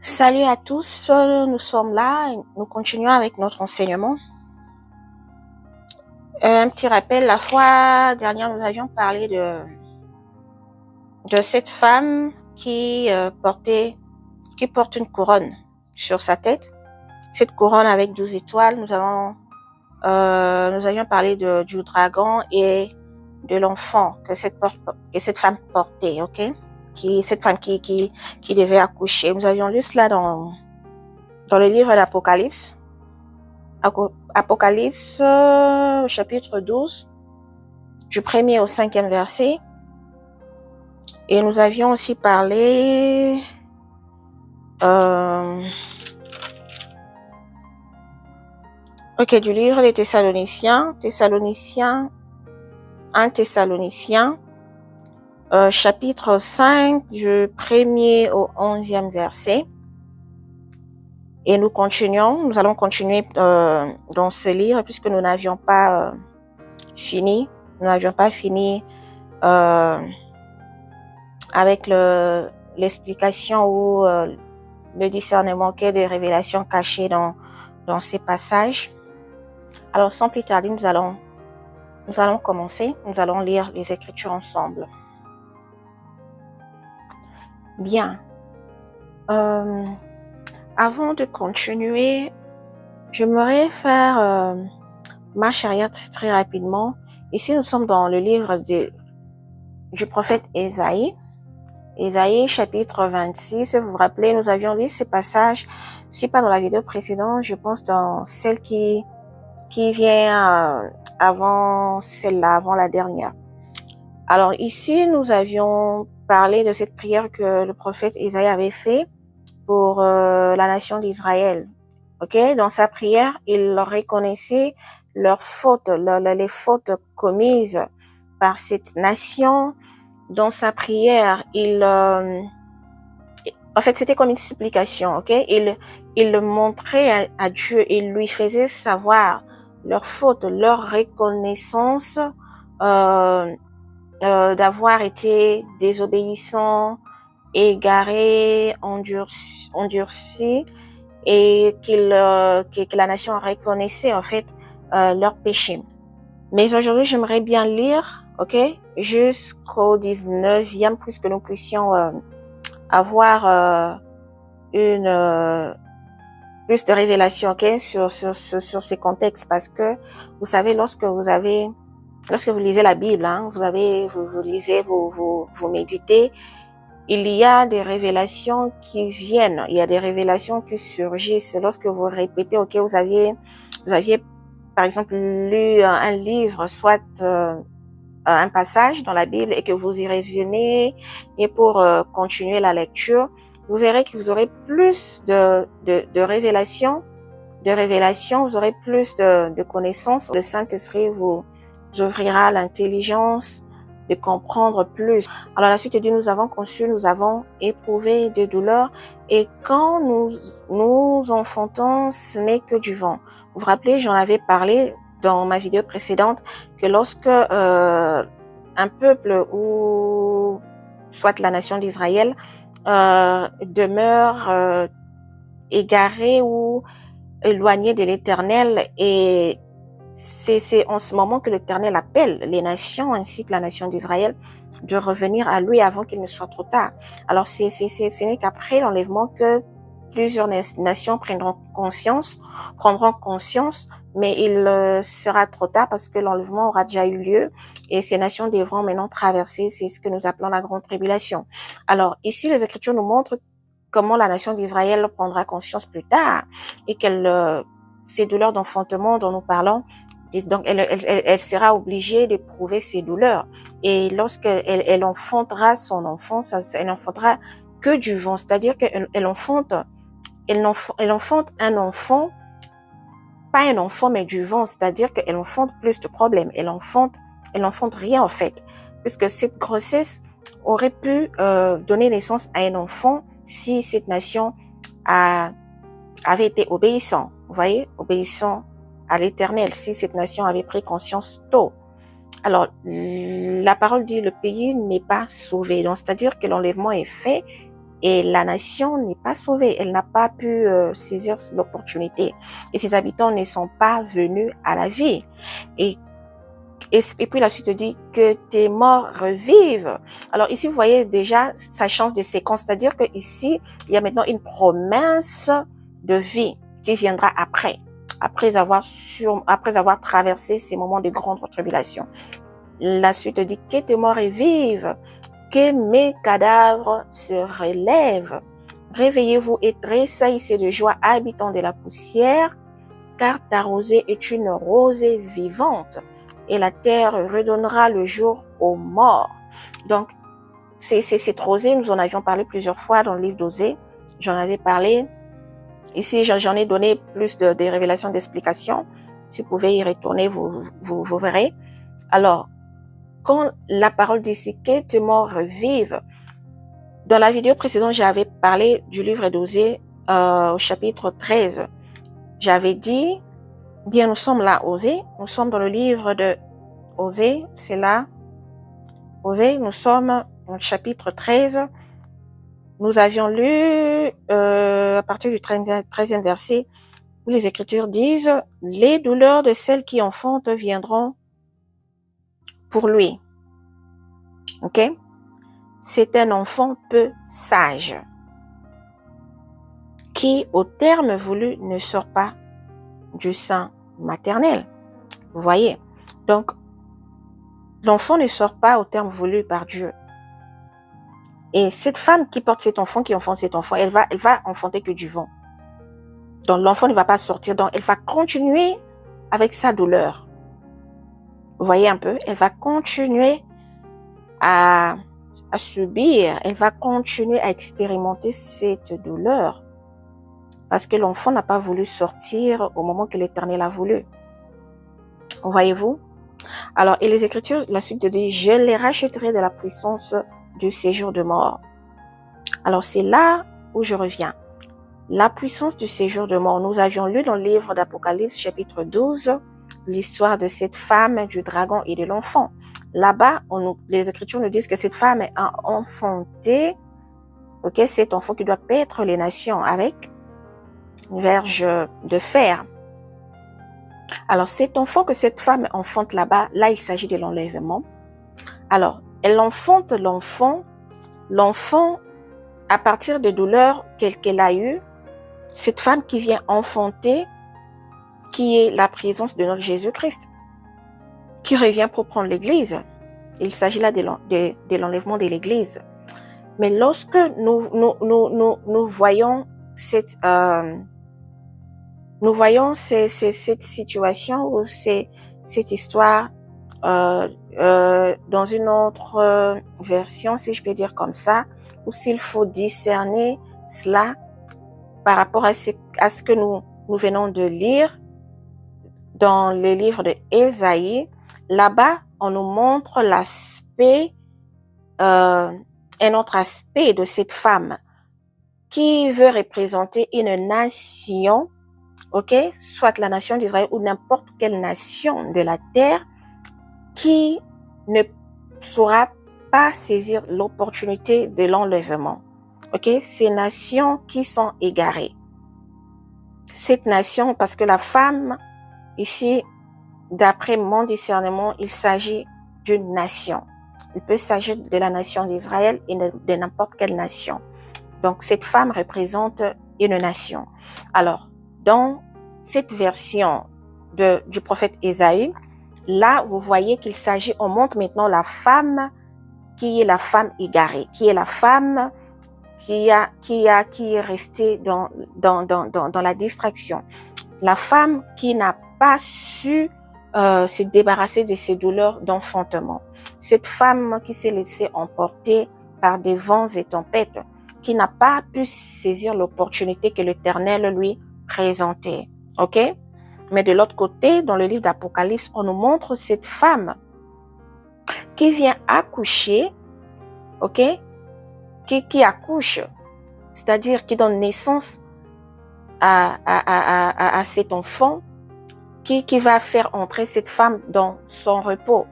Salut à tous, nous sommes là, et nous continuons avec notre enseignement. Un petit rappel, la fois dernière, nous avions parlé de cette femme qui porte une couronne sur sa tête. Cette couronne avec 12 étoiles, nous avions parlé du dragon et de l'enfant que cette femme portait, ok? Cette femme qui devait accoucher. Nous avions lu cela dans le livre d'Apocalypse. Apocalypse, chapitre 12, du 1er au 5e verset. Et nous avions aussi parlé du livre des Thessaloniciens, 1 Thessaloniciens, chapitre 5, du 1er au 11e verset. Et nous allons continuer dans ce livre puisque nous n'avions pas fini. Nous n'avions pas fini avec l'explication ou le discernement qu'il y a des révélations cachées dans ces passages. Alors, sans plus tarder, nous allons commencer. Nous allons lire les Écritures ensemble. Bien. Avant de continuer, j'aimerais faire marche arrière très rapidement. Ici, nous sommes dans le livre du prophète Ésaïe. Ésaïe, chapitre 26. Vous vous rappelez, nous avions lu ces passages, si pas dans la vidéo précédente, je pense dans celle qui vient avant celle-là, avant la dernière. Alors ici, nous avions parlé de cette prière que le prophète Ésaïe avait fait pour la nation d'Israël. Ok, dans sa prière, il reconnaissait leurs fautes, les fautes commises par cette nation. Dans sa prière, en fait, c'était comme une supplication, ok? Il le montrait à Dieu, il lui faisait savoir leurs fautes, leur reconnaissance d'avoir été désobéissants, égarés, endurcis, et que la nation reconnaissait en fait leurs péchés. Mais aujourd'hui, j'aimerais bien lire, ok, jusqu'au 19e, pour que nous puissions avoir plus de révélations, ok, sur ces contextes, parce que vous savez, lorsque vous lisez la Bible, hein, vous lisez, vous méditez, il y a des révélations qui viennent, il y a des révélations qui surgissent lorsque vous répétez, ok, vous aviez par exemple lu un livre, soit un passage dans la Bible et que vous y revenez et pour continuer la lecture, vous verrez que vous aurez plus de révélations, vous aurez plus de connaissances. Le Saint-Esprit vous ouvrira l'intelligence de comprendre plus. Alors la suite dit, nous avons conçu, nous avons éprouvé des douleurs, et quand nous enfantons, ce n'est que du vent. Vous vous rappelez, j'en avais parlé dans ma vidéo précédente, que lorsque un peuple ou soit la nation d'Israël demeure égaré ou éloigné de l'Éternel, et c'est en ce moment que l'Éternel appelle les nations ainsi que la nation d'Israël de revenir à lui avant qu'il ne soit trop tard. Alors ce n'est qu'après l'enlèvement que plusieurs nations prendront conscience, mais il sera trop tard parce que l'enlèvement aura déjà eu lieu et ces nations devront maintenant traverser, c'est ce que nous appelons la grande tribulation. Alors ici, les Écritures nous montrent comment la nation d'Israël prendra conscience plus tard et ces douleurs d'enfantement dont nous parlons, donc elle sera obligée d'éprouver ces douleurs. Et lorsqu'elle enfantera son enfant, elle n'enfantera que du vent, c'est-à-dire qu'elle enfante un enfant, pas un enfant mais du vent, c'est-à-dire qu'elle enfante plus de problèmes. Elle enfante rien en fait, puisque cette grossesse aurait pu donner naissance à un enfant si cette nation avait été obéissant, vous voyez, obéissant à l'Éternel, si cette nation avait pris conscience tôt. Alors, la parole dit, le pays n'est pas sauvé. Donc, c'est-à-dire que l'enlèvement est fait, et la nation n'est pas sauvée. Elle n'a pas pu saisir l'opportunité. Et ses habitants ne sont pas venus à la vie. Et puis la suite dit que tes morts revivent. Alors ici, vous voyez déjà, ça change de séquence. C'est-à-dire que ici, il y a maintenant une promesse de vie qui viendra après avoir traversé ces moments de grande tribulation. La suite dit que tes morts revivent, que mes cadavres se relèvent. Réveillez-vous et tressaillissez de joie, habitants de la poussière, car ta rosée est une rosée vivante, et la terre redonnera le jour aux morts. Donc, cette rosée, nous en avions parlé plusieurs fois dans le livre d'Osée. J'en avais parlé. Ici, j'en ai donné plus de révélations, d'explications. Si vous pouvez y retourner, vous verrez. Alors, quand la parole dit ici que tes morts revivent, dans la vidéo précédente, j'avais parlé du livre d'Osée au chapitre 13. J'avais dit, bien, nous sommes là, Osée, nous sommes dans le livre de Osée, c'est là, Osée, nous sommes au chapitre 13. Nous avions lu à partir du 13e verset, où les Écritures disent, les douleurs de celles qui enfantent viendront pour lui. Ok? C'est un enfant peu sage, qui, au terme voulu, ne sort pas du sein maternel. Vous voyez? Donc, l'enfant ne sort pas au terme voulu par Dieu. Et cette femme qui porte cet enfant, qui enfante cet enfant, elle va enfanter que du vent. Donc, l'enfant ne va pas sortir. Donc, elle va continuer avec sa douleur. Vous voyez un peu? Elle va continuer à subir. Elle va continuer à expérimenter cette douleur. Parce que l'enfant n'a pas voulu sortir au moment que l'Éternel a voulu. Voyez-vous? Alors, et les Écritures, la suite dit, je les rachèterai de la puissance du séjour de mort. Alors, c'est là où je reviens. La puissance du séjour de mort. Nous avions lu dans le livre d'Apocalypse, chapitre 12, l'histoire de cette femme, du dragon et de l'enfant. Là-bas, les Écritures nous disent que cette femme a enfanté, ok, cet enfant qui doit paître les nations avec une verge de fer. Alors, cet enfant que cette femme enfante là-bas, là, il s'agit de l'enlèvement. Alors, elle enfante l'enfant, à partir des douleurs qu'elle a eues, cette femme qui vient enfanter, qui est la présence de notre Jésus-Christ, qui revient pour prendre l'Église. Il s'agit là de l'enlèvement de l'Église. Mais lorsque nous voyons cette situation ou cette histoire dans une autre version, si je peux dire comme ça, ou s'il faut discerner cela par rapport à ce que nous venons de lire dans le livre de Ésaïe, là-bas, on nous montre l'aspect, un autre aspect de cette femme qui veut représenter une nation, ok, soit la nation d'Israël ou n'importe quelle nation de la terre qui ne saura pas saisir l'opportunité de l'enlèvement. Ok, ces nations qui sont égarées. Cette nation, parce que la femme, ici, d'après mon discernement, il s'agit d'une nation. Il peut s'agir de la nation d'Israël et de n'importe quelle nation. Donc, cette femme représente une nation. Alors, dans cette version du prophète Ésaïe, là, vous voyez qu'il s'agit, on montre maintenant la femme qui est la femme égarée, qui est la femme qui est restée dans la distraction. La femme qui n'a pas su se débarrasser de ses douleurs d'enfantement. Cette femme qui s'est laissée emporter par des vents et tempêtes, qui n'a pas pu saisir l'opportunité que l'Éternel lui présentait. Ok? Mais de l'autre côté, dans le livre d'Apocalypse, on nous montre cette femme qui vient accoucher, ok? Qui accouche, c'est-à-dire qui donne naissance à cet enfant, qui va faire entrer cette femme dans son repos.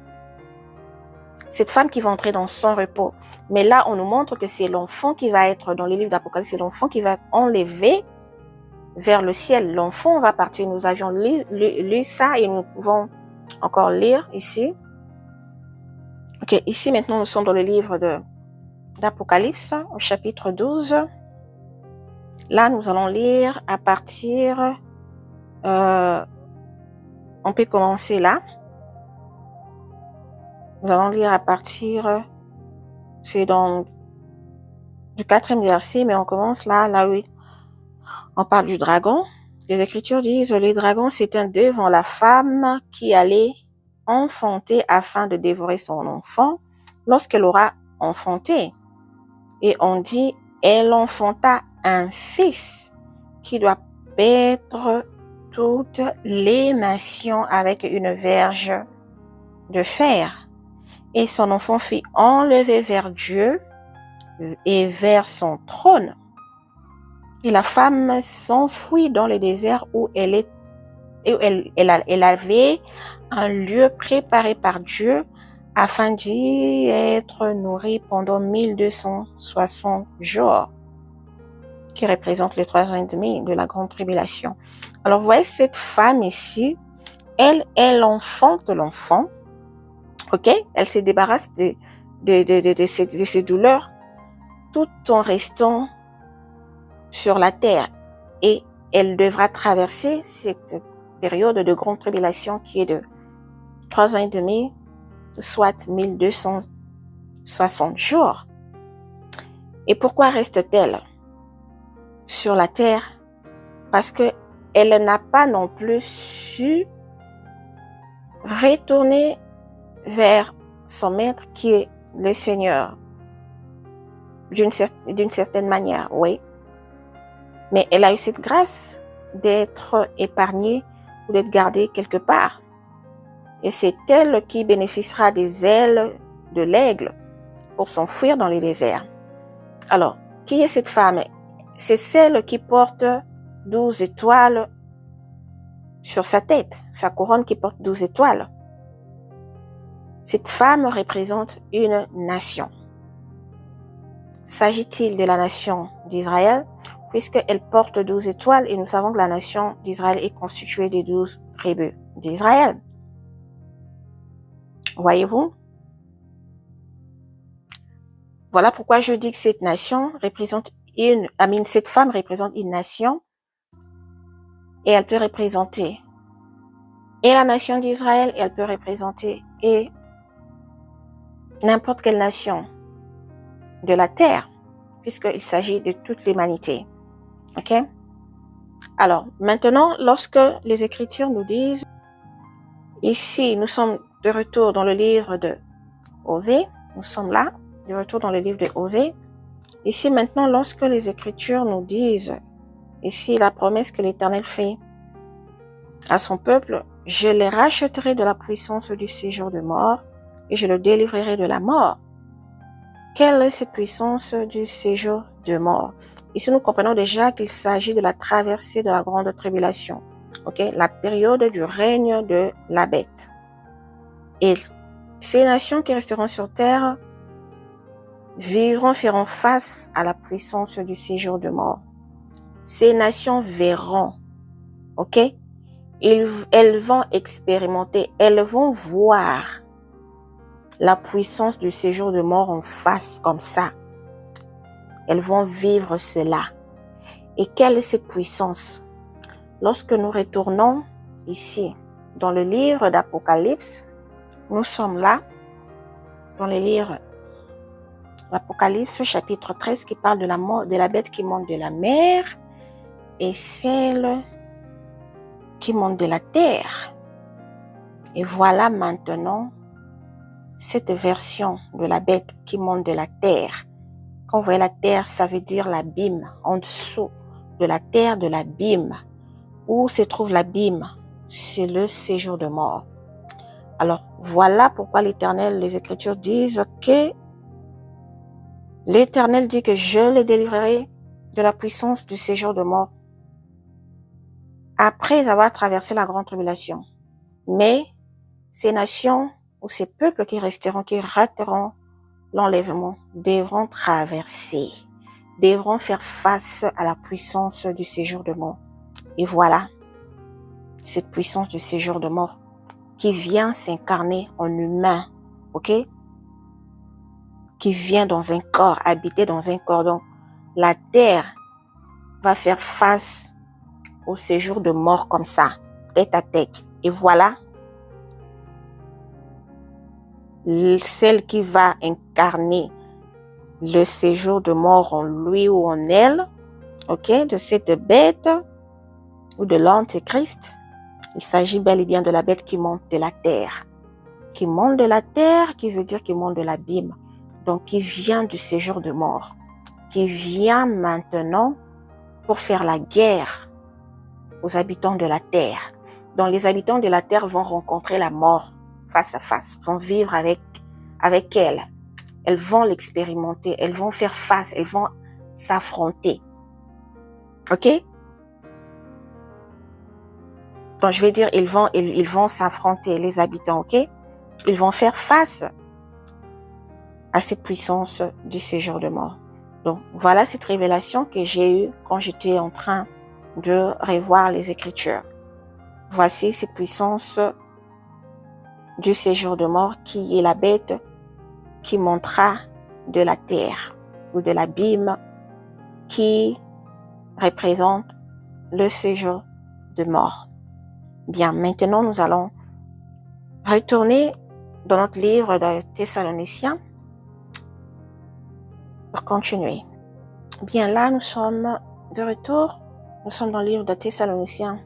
Cette femme qui va entrer dans son repos. Mais là, on nous montre que c'est l'enfant qui va être, dans les livres d'Apocalypse, c'est l'enfant qui va être enlevé vers le ciel. L'enfant va partir. Nous avions lu ça et nous pouvons encore lire ici. Ok, ici maintenant nous sommes dans le livre d'Apocalypse, au chapitre 12. Là, nous allons lire à partir, on peut commencer là. Nous allons lire à partir, c'est dans du 4e verset, mais on commence là où on parle du dragon. Les Écritures disent, les dragons s'éteignent devant la femme qui allait enfanter afin de dévorer son enfant lorsqu'elle aura enfanté. Et on dit, elle enfanta un fils qui doit paître toutes les nations avec une verge de fer. Et son enfant fut enlevé vers Dieu et vers son trône. Et la femme s'enfuit dans le désert où elle avait un lieu préparé par Dieu afin d'y être nourrie pendant 1260 jours, qui représente les 3 ans et demi de la grande tribulation. Alors, vous voyez cette femme ici, elle enfante l'enfant, ok? Elle se débarrasse de ces douleurs tout en restant sur la terre, et elle devra traverser cette période de grande tribulation qui est de 3 ans et demi, soit 1260 jours. Et pourquoi reste-t-elle sur la terre? Parce que elle n'a pas non plus su retourner vers son maître qui est le Seigneur. D'une certaine manière, oui. Mais elle a eu cette grâce d'être épargnée ou d'être gardée quelque part. Et c'est elle qui bénéficiera des ailes de l'aigle pour s'enfuir dans les déserts. Alors, qui est cette femme? C'est celle qui porte 12 étoiles sur sa tête, sa couronne qui porte 12 étoiles. Cette femme représente une nation. S'agit-il de la nation d'Israël? Puisqu'elle porte 12 étoiles et nous savons que la nation d'Israël est constituée des 12 tribus d'Israël. Voyez-vous? Voilà pourquoi je dis que cette nation représente cette femme représente une nation, et elle peut représenter et la nation d'Israël, et elle peut représenter et n'importe quelle nation de la terre, puisqu'il s'agit de toute l'humanité. Ok? Alors, maintenant, lorsque les Écritures nous disent, ici, nous sommes de retour dans le livre de Osée, nous sommes là, de retour dans le livre de Osée. Ici, maintenant, lorsque les Écritures nous disent, ici, la promesse que l'Éternel fait à son peuple, je les racheterai de la puissance du séjour de mort et je le délivrerai de la mort. Quelle est cette puissance du séjour de mort? Ici, nous comprenons déjà qu'il s'agit de la traversée de la grande tribulation, ok? La période du règne de la bête. Et ces nations qui resteront sur terre feront face à la puissance du séjour de mort. Ces nations verront, ok? Elles vont expérimenter, elles vont voir la puissance du séjour de mort en face comme ça. Elles vont vivre cela. Et quelle est cette puissance? Lorsque nous retournons ici, dans le livre d'Apocalypse, nous sommes là, dans le livre d'Apocalypse, chapitre 13, qui parle de la mort, de la bête qui monte de la mer, et celle qui monte de la terre. Et voilà maintenant cette version de la bête qui monte de la terre. Quand vous voyez la terre, ça veut dire l'abîme, en dessous de la terre, de l'abîme. Où se trouve l'abîme? C'est le séjour de mort. Alors, voilà pourquoi l'Éternel, les Écritures disent que l'Éternel dit que je les délivrerai de la puissance du séjour de mort après avoir traversé la grande tribulation. Mais ces nations ou ces peuples qui resteront, qui rateront l'enlèvement, devront traverser, devront faire face à la puissance du séjour de mort. Et voilà, cette puissance du séjour de mort qui vient s'incarner en humain, ok? Qui vient dans un corps, habiter dans un corps. Donc, la terre va faire face au séjour de mort comme ça, tête à tête. Et voilà, celle qui va incarner le séjour de mort en lui ou en elle, ok, de cette bête ou de l'antéchrist. Il s'agit bel et bien de la bête qui monte de la terre. Qui monte de la terre, qui veut dire qui monte de l'abîme. Donc, qui vient du séjour de mort. Qui vient maintenant pour faire la guerre aux habitants de la terre. Donc, les habitants de la terre vont rencontrer la mort face à face, vont vivre avec elle. Elles vont l'expérimenter, elles vont faire face, elles vont s'affronter. Ok? Donc, je vais dire, ils vont s'affronter, les habitants, ok? Ils vont faire face à cette puissance du séjour de mort. Donc, voilà cette révélation que j'ai eue quand j'étais en train de revoir les Écritures. Voici cette puissance du séjour de mort qui est la bête qui montera de la terre ou de l'abîme qui représente le séjour de mort. Bien, maintenant nous allons retourner dans notre livre de Thessaloniciens pour continuer. Bien, là nous sommes de retour. Nous sommes dans le livre de Thessaloniciens,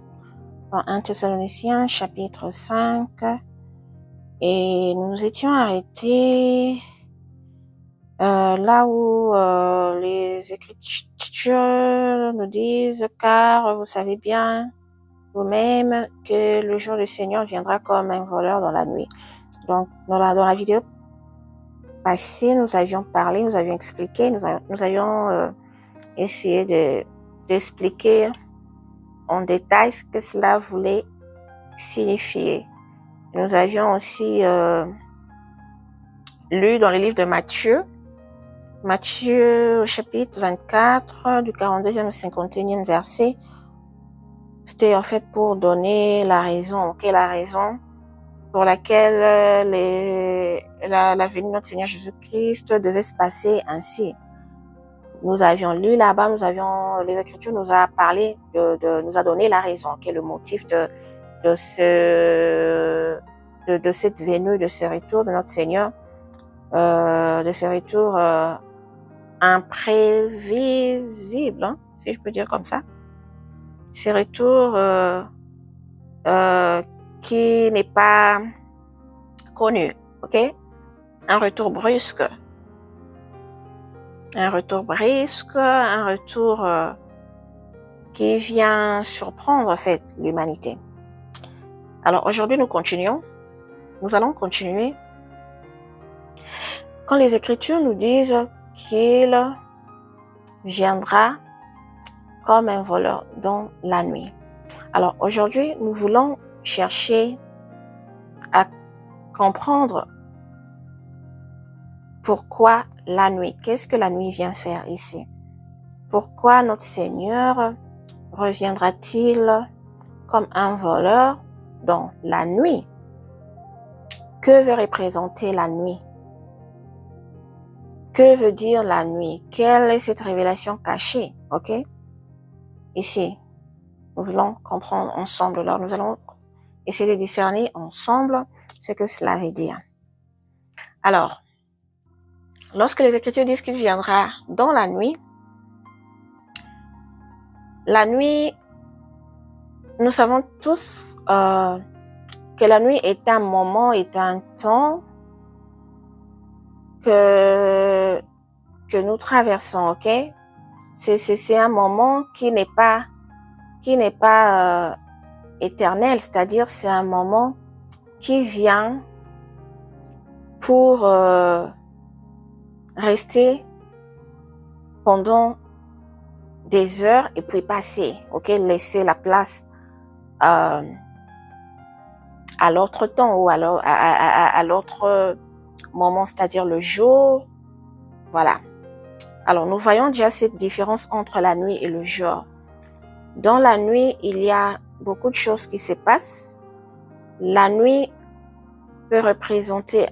dans 1 Thessaloniciens chapitre 5, et nous étions arrêtés là où les Écritures nous disent, car vous savez bien vous-même que le jour du Seigneur viendra comme un voleur dans la nuit. Donc, dans la vidéo passée, nous avions parlé, nous avions expliqué, nous avions essayé d'expliquer en détail ce que cela voulait signifier. Nous avions aussi lu dans le livre de Matthieu chapitre 24, du 42e au 51e verset. C'était en fait pour donner la raison, la raison pour laquelle la venue de notre Seigneur Jésus-Christ devait se passer ainsi. Nous avions lu là-bas, les Écritures nous a parlé, nous a donné la raison, le motif de cette venue, de ce retour de notre Seigneur, de ce retour imprévisible, hein, si je peux dire comme ça. Ce retour qui n'est pas connu, ok? Un retour brusque. Un retour qui vient surprendre en fait l'humanité. Alors aujourd'hui nous allons continuer. Quand les Écritures nous disent qu'il viendra comme un voleur dans la nuit. Alors aujourd'hui nous voulons chercher à comprendre pourquoi la nuit. Qu'est-ce que la nuit vient faire ici? Pourquoi notre Seigneur reviendra-t-il comme un voleur dans la nuit? Que veut représenter la nuit? Que veut dire la nuit? Quelle est cette révélation cachée? Ok? Ici, nous voulons comprendre ensemble. Alors, nous allons essayer de discerner ensemble ce que cela veut dire. Alors, lorsque les Écritures disent qu'il viendra dans la nuit, nous savons tous que la nuit est un moment, est un temps que nous traversons, ok? C'est un moment qui n'est pas éternel, c'est-à-dire c'est un moment qui vient pour rester pendant des heures et puis passer, ok? Laisser la place à l'autre temps ou à l'autre moment, c'est-à-dire le jour. Voilà. Alors, nous voyons déjà cette différence entre la nuit et le jour. Dans la nuit, il y a beaucoup de choses qui se passent. La nuit peut représenter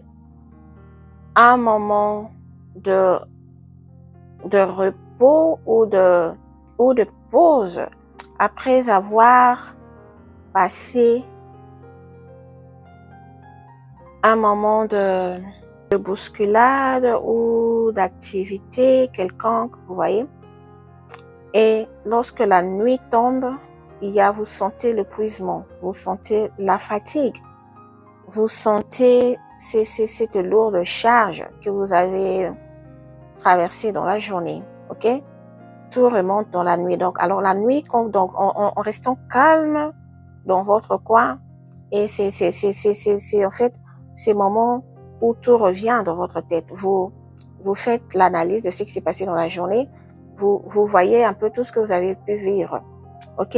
un moment de repos ou de pause après avoir passé un moment de bousculade ou d'activité quelconque, vous voyez. Et lorsque la nuit tombe, vous sentez l'épuisement, vous sentez la fatigue, vous sentez cette lourde charge que vous avez traversée dans la journée, ok? Tout remonte dans la nuit. Donc, alors la nuit, donc, en restant calme dans votre coin, et c'est en fait ces moments où tout revient dans votre tête. Vous faites l'analyse de ce qui s'est passé dans la journée. Vous voyez un peu tout ce que vous avez pu vivre, ok?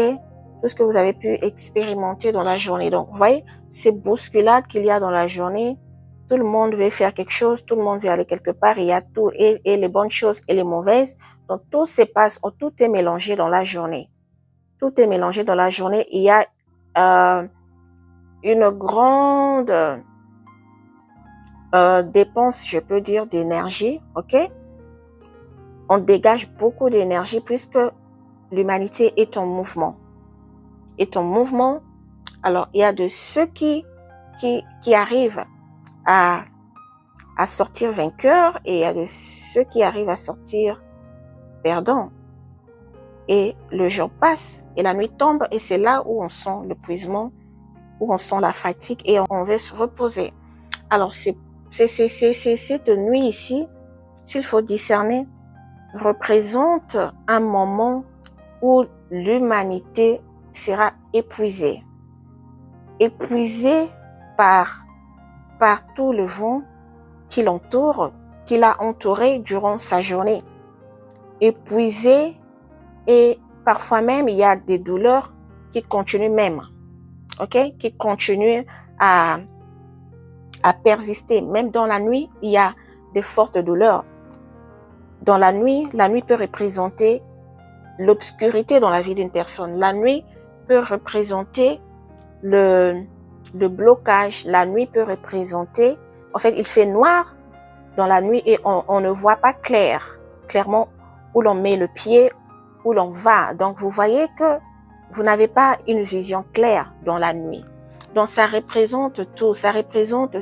Tout ce que vous avez pu expérimenter dans la journée. Donc, vous voyez ces bousculades qu'il y a dans la journée. Tout le monde veut faire quelque chose, tout le monde veut aller quelque part. Il y a tout, et les bonnes choses et les mauvaises. Donc, tout se passe, tout est mélangé dans la journée. Tout est mélangé dans la journée. Il y a une grande dépense, je peux dire, d'énergie, ok? On dégage beaucoup d'énergie puisque l'humanité est en mouvement. Alors, il y a de ceux qui arrivent à sortir vainqueurs et il y a de ceux qui arrivent à sortir perdants. Et le jour passe et la nuit tombe et c'est là où on sent l'épuisement, où on sent la fatigue et on veut se reposer. Alors, c'est cette nuit ici, s'il faut discerner, représente un moment où l'humanité sera épuisée. Épuisée par tout le vent qui l'entoure, qui l'a entouré durant sa journée. Épuisée et parfois même il y a des douleurs qui continuent même, ok? Qui continuent à persister. Même dans la nuit, il y a de fortes douleurs. Dans la nuit peut représenter l'obscurité dans la vie d'une personne. La nuit peut représenter le blocage. La nuit peut représenter, en fait, il fait noir dans la nuit et on ne voit pas clairement où l'on met le pied, où l'on va. Donc, vous voyez que vous n'avez pas une vision claire dans la nuit. Donc, ça représente tout. Ça représente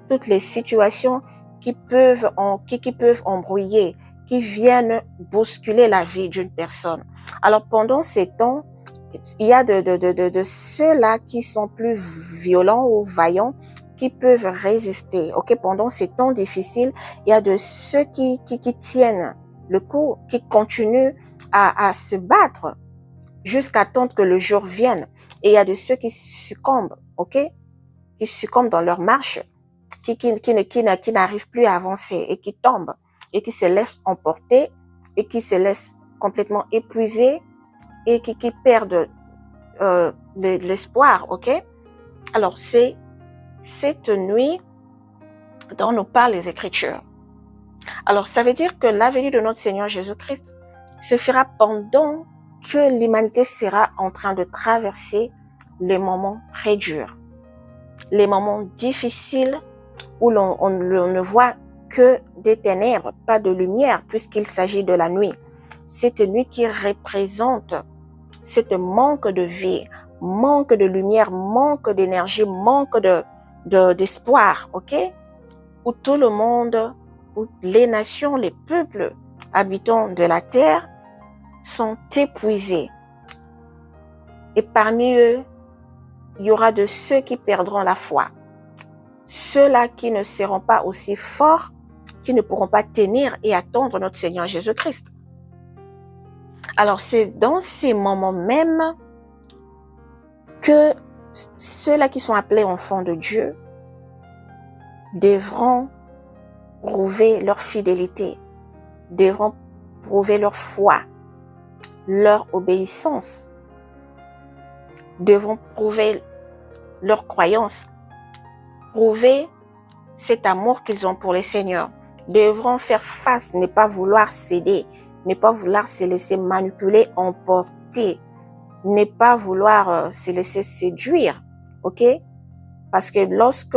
toutes les situations qui peuvent embrouiller, qui viennent bousculer la vie d'une personne. Alors, pendant ces temps, il y a de ceux-là qui sont plus violents ou vaillants, qui peuvent résister. Ok, pendant ces temps difficiles, il y a de ceux qui tiennent le coup, qui continuent à se battre jusqu'à temps que le jour vienne. Et il y a de ceux qui succombent, ok, qui succombent dans leur marche, qui n'arrivent plus à avancer et qui tombent et qui se laissent emporter et qui se laissent complètement épuiser et qui perdent l'espoir, ok? Alors, c'est cette nuit dont nous parlent les Écritures. Alors, ça veut dire que la venue de notre Seigneur Jésus-Christ se fera pendant que l'humanité sera en train de traverser les moments très durs, les moments difficiles où l'on ne voit que des ténèbres, pas de lumière, puisqu'il s'agit de la nuit. Cette nuit qui représente ce manque de vie, manque de lumière, manque d'énergie, manque d'espoir, ok? Où tout le monde, où les nations, les peuples habitants de la terre sont épuisés. Et parmi eux, il y aura de ceux qui perdront la foi. Ceux-là qui ne seront pas aussi forts, qui ne pourront pas tenir et attendre notre Seigneur Jésus-Christ. Alors, c'est dans ces moments même que ceux-là qui sont appelés enfants de Dieu devront prouver leur fidélité, devront prouver leur foi, leur obéissance, devront prouver leur croyance prouver cet amour qu'ils ont pour le Seigneur, devront faire face, ne pas vouloir céder, ne pas vouloir se laisser manipuler, emporter, ne pas vouloir se laisser séduire, ok? Parce que lorsque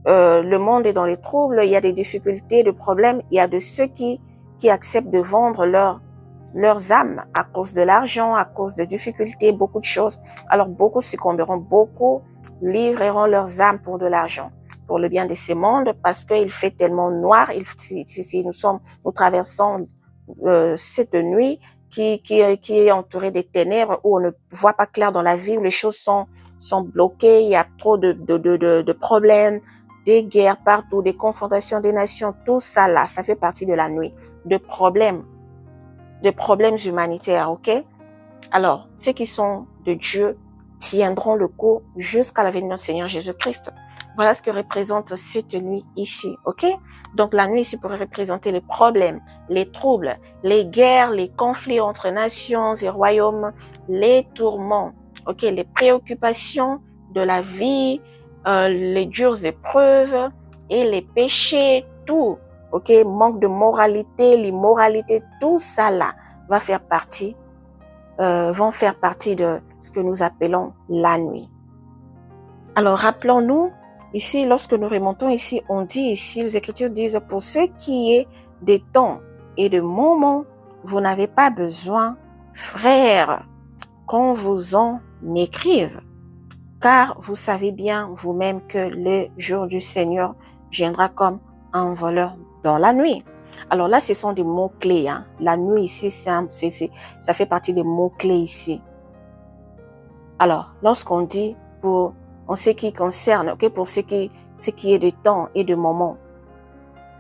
le monde est dans les troubles, il y a des difficultés, des problèmes, il y a de ceux qui acceptent de vendre leurs âmes à cause de l'argent, à cause de difficultés, beaucoup de choses. Alors beaucoup succomberont, beaucoup livreront leurs âmes pour de l'argent, pour le bien de ce monde, parce qu'il fait tellement noir. Nous traversons cette nuit qui est entourée des ténèbres, où on ne voit pas clair dans la vie, où les choses sont bloquées, il y a trop de problèmes, des guerres partout, des confrontations des nations, tout ça là, ça fait partie de la nuit, de problèmes humanitaires, ok? Alors, ceux qui sont de Dieu tiendront le coup jusqu'à la venue de notre Seigneur Jésus-Christ. Voilà ce que représente cette nuit ici, ok? Donc, la nuit ici pourrait représenter les problèmes, les troubles, les guerres, les conflits entre nations et royaumes, les tourments, ok? Les préoccupations de la vie, les dures épreuves et les péchés, tout, ok? Manque de moralité, l'immoralité, tout ça là vont faire partie de ce que nous appelons la nuit. Alors, rappelons-nous, ici, lorsque nous remontons ici, on dit ici, les Écritures disent, pour ce qui est des temps et de moments, vous n'avez pas besoin, frères, qu'on vous en écrive, car vous savez bien vous-même que le jour du Seigneur viendra comme un voleur dans la nuit. Alors là, ce sont des mots-clés. Hein. La nuit ici, ça fait partie des mots-clés ici. Alors, lorsqu'on dit pour ce qui concerne, okay, pour ce qui est de temps et de moments,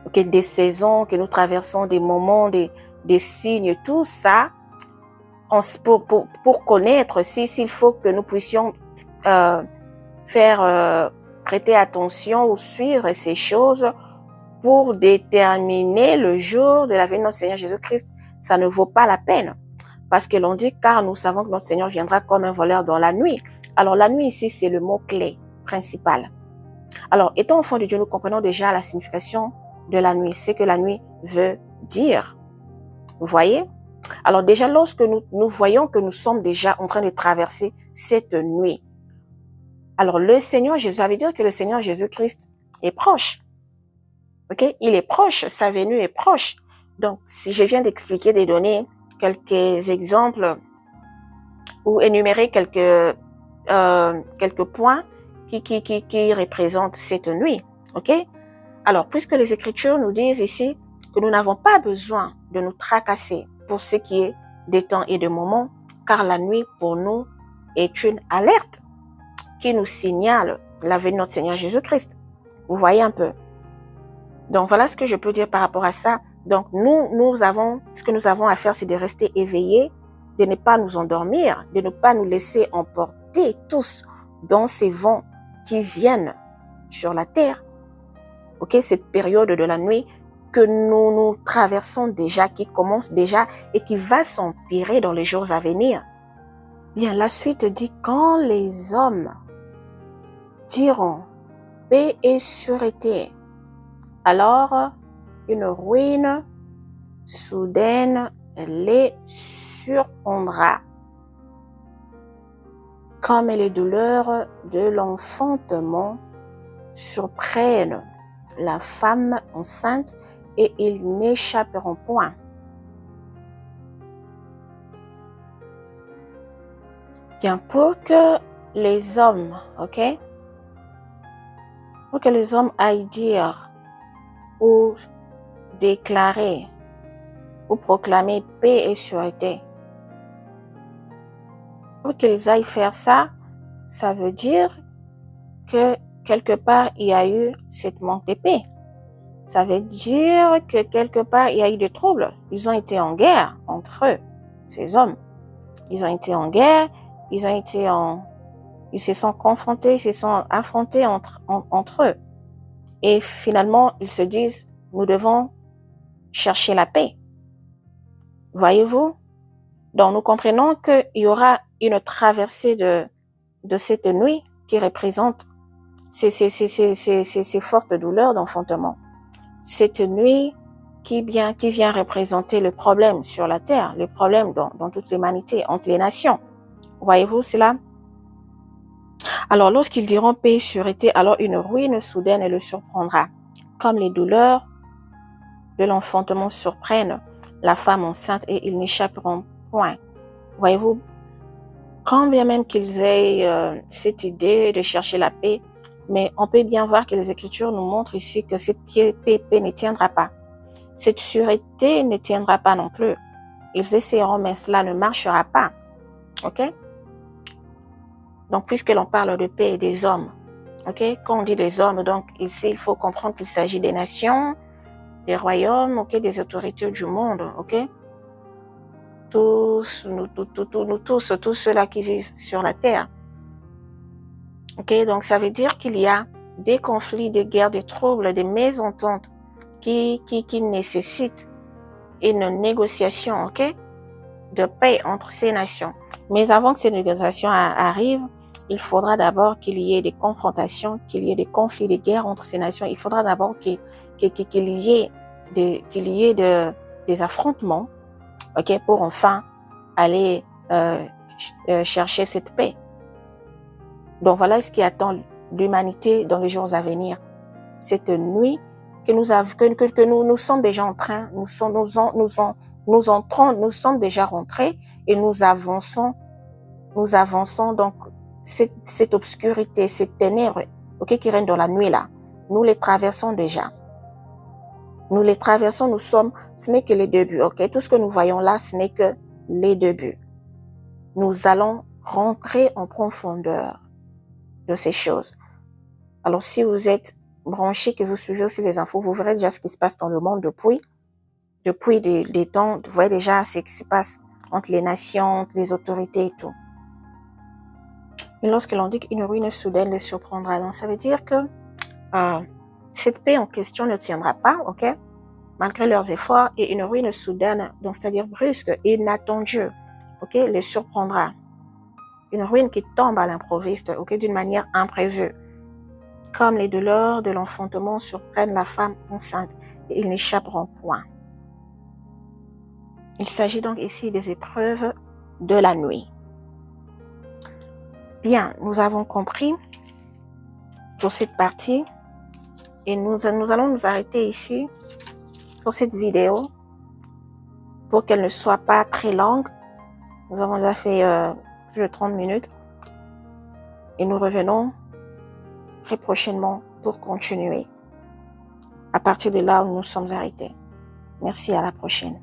okay, des saisons que nous traversons, des moments, des signes, tout ça, pour connaître, s'il faut que nous puissions prêter attention ou suivre ces choses pour déterminer le jour de la venue de notre Seigneur Jésus-Christ, ça ne vaut pas la peine. Parce que l'on dit, car nous savons que notre Seigneur viendra comme un voleur dans la nuit. Alors la nuit ici, c'est le mot-clé principal. Alors, étant enfant de Dieu, nous comprenons déjà la signification de la nuit, ce que la nuit veut dire. Vous voyez? Alors déjà, lorsque nous voyons que nous sommes déjà en train de traverser cette nuit, alors le Seigneur Jésus, ça veut dire que le Seigneur Jésus-Christ est proche. Ok? Il est proche, sa venue est proche. Donc, si je viens d'expliquer, de donner quelques exemples ou énumérer quelques points qui représentent cette nuit. Ok? Alors, puisque les Écritures nous disent ici que nous n'avons pas besoin de nous tracasser pour ce qui est des temps et des moments, car la nuit pour nous est une alerte qui nous signale la venue de notre Seigneur Jésus-Christ. Vous voyez un peu? Donc, voilà ce que je peux dire par rapport à ça. Donc, ce que nous avons à faire, c'est de rester éveillés, de ne pas nous endormir, de ne pas nous laisser emporter tous dans ces vents qui viennent sur la terre. Ok, cette période de la nuit que nous traversons déjà, qui commence déjà et qui va s'empirer dans les jours à venir. Bien, la suite dit, quand les hommes diront paix et sûreté, alors une ruine soudaine les surprendra, comme les douleurs de l'enfantement surprennent la femme enceinte, et ils n'échapperont point. Bien, pour que les hommes, ok, pour que les hommes aillent dire ou déclarer ou proclamer paix et sûreté, pour qu'ils aillent faire ça, ça veut dire que quelque part il y a eu cette manque de paix. Ça veut dire que quelque part il y a eu des troubles. Ils ont été en guerre entre eux, ces hommes. Ils ont été en guerre, ils se sont confrontés, ils se sont affrontés entre eux. Et finalement, ils se disent, nous devons chercher la paix. Voyez-vous? Donc, nous comprenons qu'il y aura une traversée de cette nuit qui représente ces fortes douleurs d'enfantement. Cette nuit qui vient représenter le problème sur la terre, le problème dans toute l'humanité, entre les nations. Voyez-vous cela? Alors, lorsqu'ils diront paix et sûreté, alors une ruine soudaine le surprendra. Comme les douleurs de l'enfantement surprennent la femme enceinte et ils n'échapperont point. Voyez-vous, quand bien même qu'ils aient cette idée de chercher la paix, mais on peut bien voir que les Écritures nous montrent ici que cette paix ne tiendra pas. Cette sûreté ne tiendra pas non plus. Ils essaieront, mais cela ne marchera pas. OK? Donc, puisque l'on parle de paix et des hommes, OK? Quand on dit des hommes, donc ici, il faut comprendre qu'il s'agit des nations, des royaumes, OK? Des autorités du monde, OK? Tous ceux-là qui vivent sur la terre. OK? Donc, ça veut dire qu'il y a des conflits, des guerres, des troubles, des mésententes qui nécessitent une négociation, OK? De paix entre ces nations. Mais avant que ces négociations arrivent, il faudra d'abord qu'il y ait des confrontations, qu'il y ait des conflits, des guerres entre ces nations. Il faudra d'abord qu'il y ait des affrontements, OK, pour enfin aller chercher cette paix. Donc voilà ce qui attend l'humanité dans les jours à venir. Cette nuit que nous sommes déjà en train, nous sommes déjà rentrés et nous avançons donc cette obscurité, cette ténèbres, OK, qui règne dans la nuit là. Nous les traversons déjà. Nous les traversons, ce n'est que les débuts, OK? Tout ce que nous voyons là, ce n'est que les débuts. Nous allons rentrer en profondeur de ces choses. Alors, si vous êtes branché, que vous suivez aussi les infos, vous verrez déjà ce qui se passe dans le monde depuis des temps. Vous voyez déjà ce qui se passe entre les nations, entre les autorités et tout. Et lorsque l'on dit qu'une ruine soudaine les surprendra, donc ça veut dire que cette paix en question ne tiendra pas, OK, malgré leurs efforts, et une ruine soudaine, donc c'est-à-dire brusque et inattendue, OK, les surprendra. Une ruine qui tombe à l'improviste, OK, d'une manière imprévue. Comme les douleurs de l'enfantement surprennent la femme enceinte, et ils n'échapperont point. Il s'agit donc ici des épreuves de la nuit. Bien, nous avons compris pour cette partie et nous allons nous arrêter ici pour cette vidéo pour qu'elle ne soit pas très longue. Nous avons déjà fait plus de 30 minutes et nous revenons très prochainement pour continuer à partir de là où nous sommes arrêtés. Merci, à la prochaine.